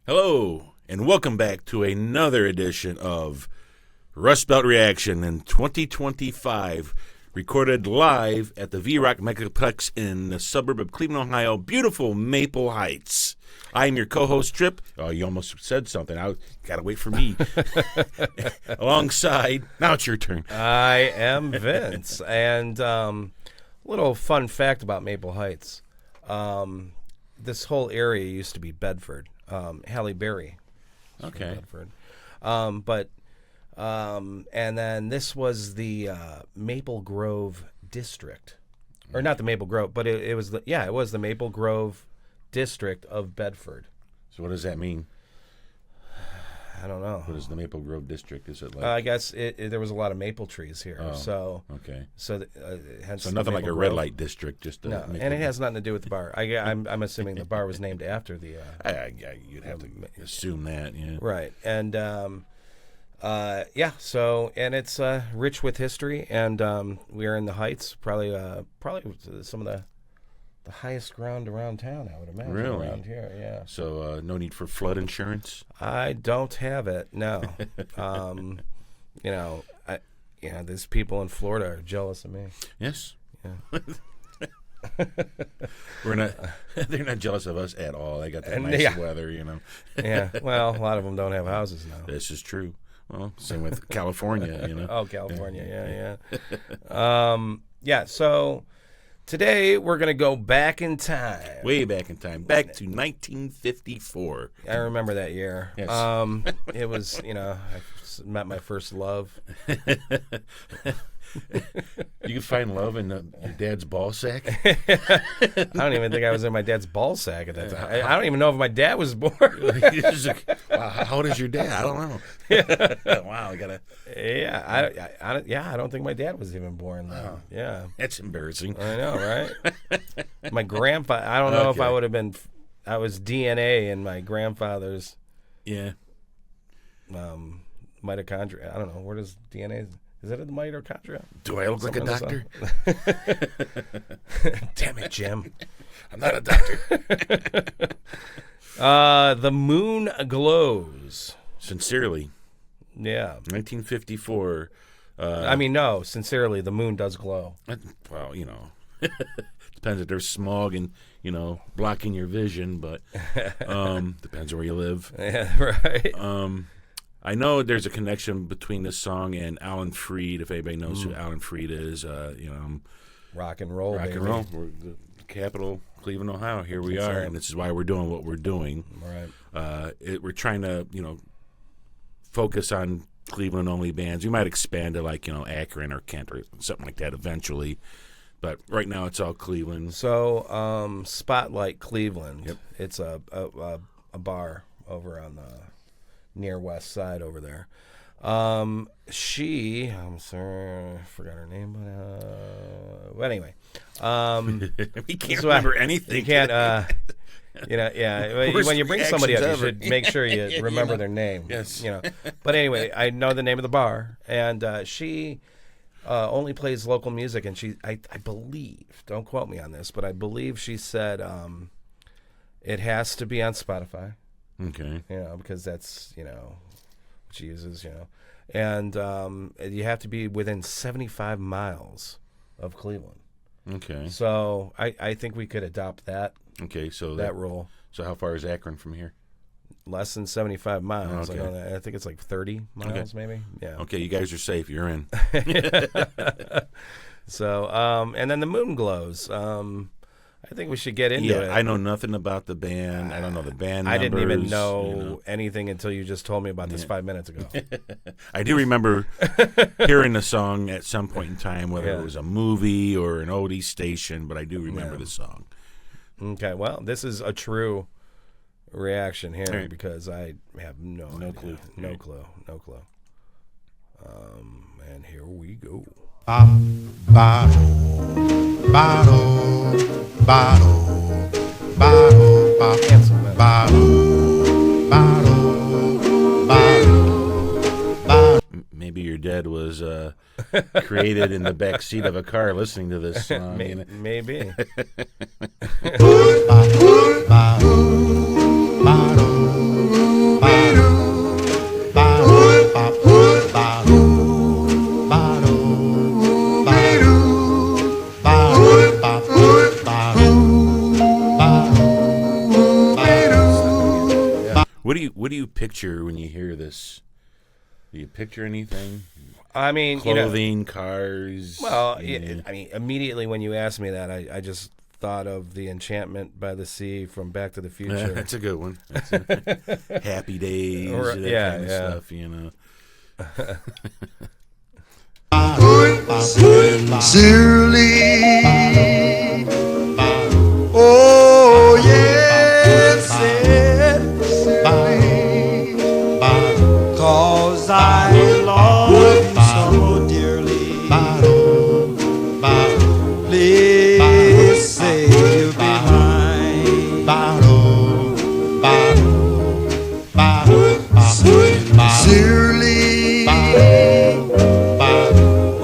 Hello, and welcome back to another edition of Rustbelt Reaction in 2025, recorded live at the V-Rock Megaplex in the suburb of Cleveland, Ohio, beautiful Maple Heights. I'm your co-host, Trip. Oh, you almost said something. I got to wait for me. Alongside, now it's your turn. I am Vince, and little fun fact about Maple Heights. This whole area used to be Bedford. Halle Berry. Okay. Bedford. And then this was the Maple Grove district, or not the Maple Grove, but it was the Maple Grove district of Bedford. So what does that mean? I don't know. What is the Maple Grove district? Is it like? I guess there was a lot of maple trees here. Oh, so okay. So hence So nothing like a red light district, just no, and it has nothing to do with the bar. I'm assuming the bar was named after the. You'd have to assume that, yeah. Right, and So and it's rich with history, and we are in the Heights, probably some of the highest ground around town, I would imagine. Really? Around here, yeah. So no need for flood insurance? I don't have it, no. There's people in Florida are jealous of me. Yes. Yeah. They're not jealous of us at all. They got that nice weather, you know. Yeah, well, a lot of them don't have houses now. This is true. Well, same with California, you know. Oh, California, yeah. So today we're going to go back in time. Way back in time. Back to 1954. I remember that year. Yes. It was, I met my first love. You can find love in your dad's ball sack? I don't even think I was in my dad's ball sack at that time. I don't even know if my dad was born. Wow, how old is your dad? I don't know. Wow, I gotta. Yeah, I don't think my dad was even born then. Oh, yeah, that's embarrassing. I know, right? My grandfather. I don't know if I would have been. I was DNA in my grandfather's. Yeah. Mitochondria. I don't know. Where does DNA? Is it in the mitochondria? Do I look like a doctor? Damn it, Jim. I'm not a doctor. The Moongloows. Sincerely. Yeah. 1954. No. Sincerely, the moon does glow. Well, depends if there's smog and, blocking your vision, but depends where you live. Yeah, right. I know there's a connection between this song and Alan Freed, if anybody knows who Alan Freed is. Rock and roll, rock baby. and roll. We're the capital, Cleveland, Ohio. Here we are, and this is why we're doing what we're doing. Right. We're trying to, focus on Cleveland-only bands. We might expand to Akron or Kent or something like that eventually, but right now it's all Cleveland. So, Spotlight Cleveland. Yep. It's a bar over on the near west side over there. I'm sorry, I forgot her name, but anyway, we can't remember anything. You can't, when you bring somebody up, you should make sure you remember their name. Yes. But anyway, I know the name of the bar, and she only plays local music, and I believe, don't quote me on this, but I believe she said it has to be on Spotify. Okay. Because that's, what she uses, And you have to be within 75 miles of Cleveland. Okay. So I think we could adopt that. Okay, so that rule. So how far is Akron from here? Less than 75 miles. Okay. I think it's like 30 miles, maybe. Yeah. Okay, you guys are safe. You're in. So, and then the Moongloows. I think we should get into it. I know nothing about the band. I don't know the band I numbers, didn't even know anything until you just told me about this 5 minutes ago. I do remember hearing the song at some point in time, whether it was a movie or an oldie station, but I do remember the song. Okay, well, this is a true reaction here because I have no clue. No clue. And here we go. Bottle, Handsome, maybe your dad was created in the back seat of a car listening to this song. Maybe. picture when you hear this? Do you picture anything? I mean, clothing, cars. Well, I mean, immediately when you asked me that, I just thought of the Enchantment by the Sea from Back to the Future. That's a good one. Happy Days, Or, that kind of stuff, Sincerely, oh yes, sincerely, 'cause I love you so dearly. Please say you'll be mine. Sincerely,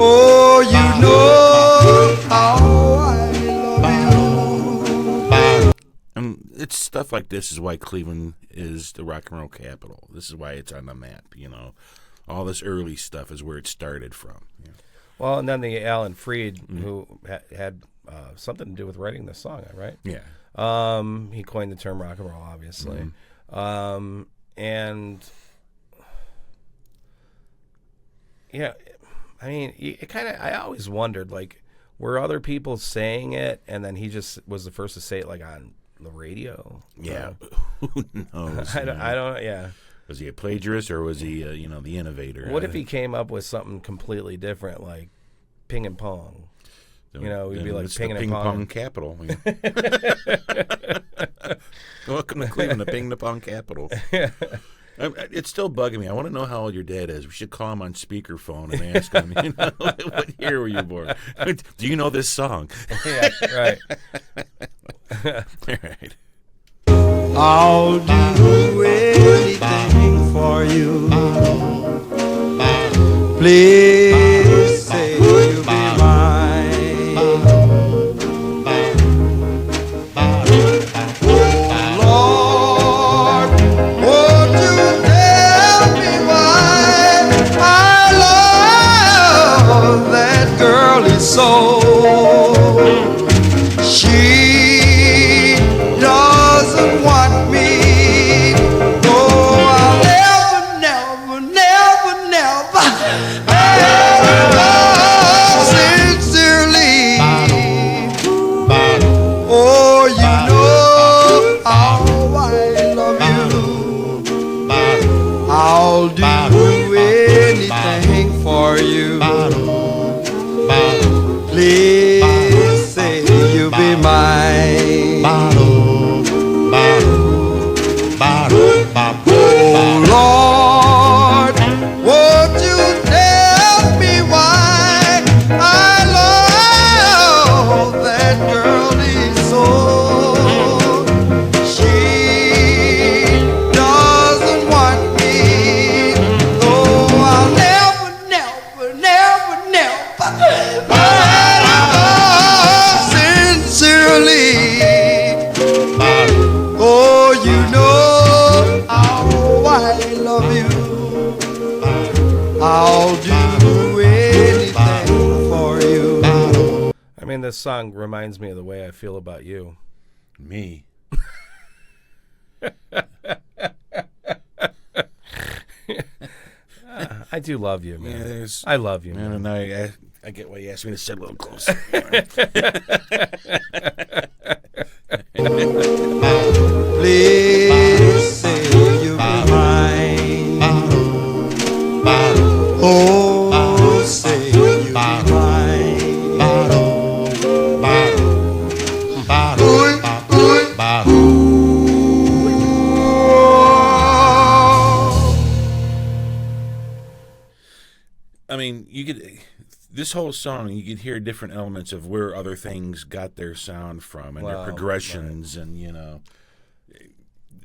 oh, you know how I love you. And it's stuff like this is why Cleveland is the rock and roll capital. This is why it's on the map, All this early stuff is where it started from. Well, and then the Alan Freed, who had something to do with writing this song, right? Yeah. He coined the term rock and roll, obviously. And yeah, I mean, it kind of. I always wondered, like, were other people saying it, and then he just was the first to say it, like on the radio? Yeah. Who knows? I don't. Yeah. Was he a plagiarist or was he, the innovator? What if he came up with something completely different, like ping and pong? We'd be like ping and pong capital. Welcome to Cleveland, the ping pong capital. It's still bugging me. I want to know how old your dad is. We should call him on speakerphone and ask him, what year were you born? Do you know this song? Yeah, right. All right. I'll do anything for you. Please say you'll be mine. Lord, won't you tell me why I love that girlie so? She doesn't want me. Oh, I'll never, never, never, never love sincerely. Oh, you know how I love you. I'll do anything for you. Please say you'll be mine. Oh Lord, won't you tell me why I love that girlie so? She doesn't want me. Oh, I'll never, never, never, never love sincerely. Oh, you know how I love you. I'll do anything for you. I mean, this song reminds me of the way I feel about you. Me. I do love you, man. Yeah, I love you, man. And I get why you asked me to sit a little closer. Please say you'll be mine. Oh, say you'll be mine. I mean, this whole song, you could hear different elements of where other things got their sound from and their progressions, right. And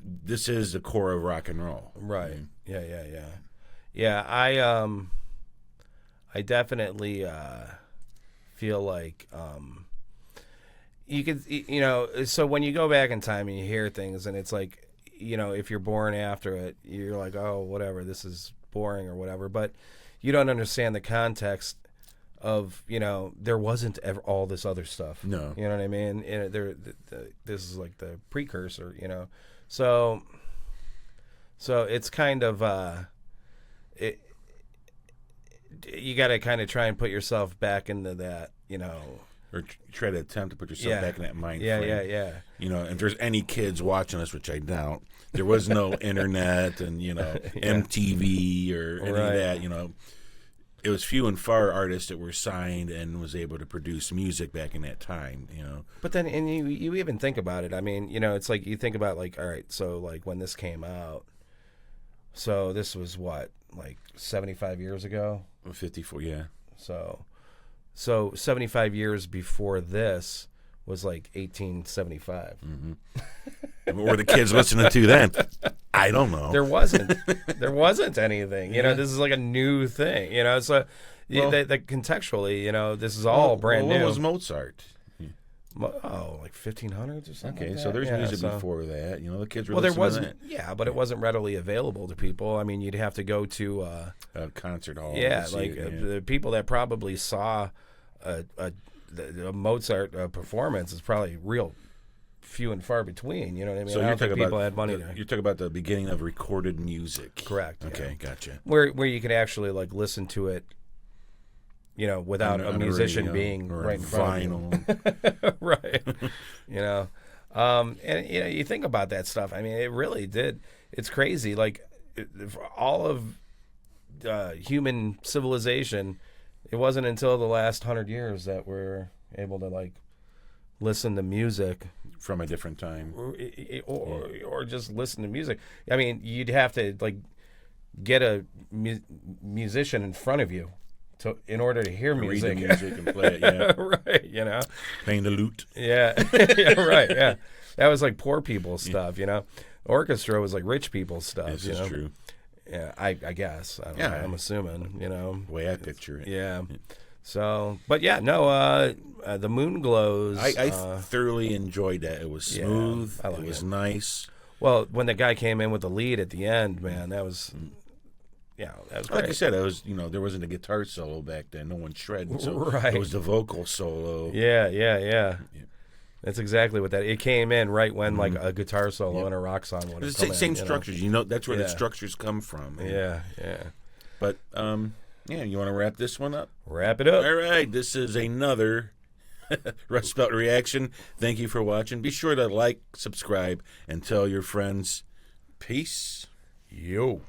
this is the core of rock and roll, right? Yeah. I definitely feel like you could, So when you go back in time and you hear things, and it's like, if you're born after it, you're like, oh, whatever, this is boring or whatever, but you don't understand the context of, there wasn't ever all this other stuff. No. You know what I mean? And this is like the precursor, So So it's kind of it. You got to kind of try and put yourself back into that, Or try to attempt to put yourself Yeah. back in that mind Yeah, frame. yeah. If there's any kids watching us, which I doubt, there was no internet and, MTV or any Right. of that, It was few and far artists that were signed and was able to produce music back in that time, But then, and you even think about it. I mean, it's like you think about like, all right, so like when this came out, so this was what, like 75 years ago. 54, yeah. So 75 years before this was like 1875. What were the kids listening to then? I don't know. There wasn't anything. This is like a new thing. So that contextually, this is all brand What new. was Mozart? Like 1500s or something. Okay, like so that. there's Yeah, music so- before that. The kids were Well, there listening to wasn't. Yeah, but it wasn't readily available to people. I mean, you'd have to go to. a concert hall. Yeah, to see like it, the people that probably saw a Mozart performance is probably real few and far between. You know what I mean? So I you're don't think talking people about had money you're talking about the beginning of recorded music. Correct. Okay, yeah. gotcha. Where you could actually like listen to it, without a On musician radio being or right in front vinyl. of you. Right. And you think about that stuff. I mean, it really did. It's crazy. Like all of human civilization, it wasn't until the last 100 years that we're able to like listen to music From a different time. or just listen to music. I mean, you'd have to like get a musician in front of you in order to hear Read music. the music and play it, yeah. Right, Playing the lute. Yeah. Yeah, right, yeah. That was like poor people's stuff, Orchestra was like rich people's stuff, This is true. Yeah, I guess. I don't know. I'm assuming, The way I picture it. Yeah. So, but yeah, no, the Moongloows. I thoroughly enjoyed that. It was smooth. I like it was it. nice. Well, when the guy came in with the lead at the end, man, that was, that was great. Like I said, it was there wasn't a guitar solo back then. No one shredded, so Right. it was the vocal solo. Yeah. That's exactly what that. It came in right when like a guitar solo and a rock song would have It's come the same in, structures. That's where the structures come from. Yeah. But you want to wrap this one up? Wrap it up. All right, this is another Rustbelt reaction. Thank you for watching. Be sure to like, subscribe, and tell your friends. Peace. Yo.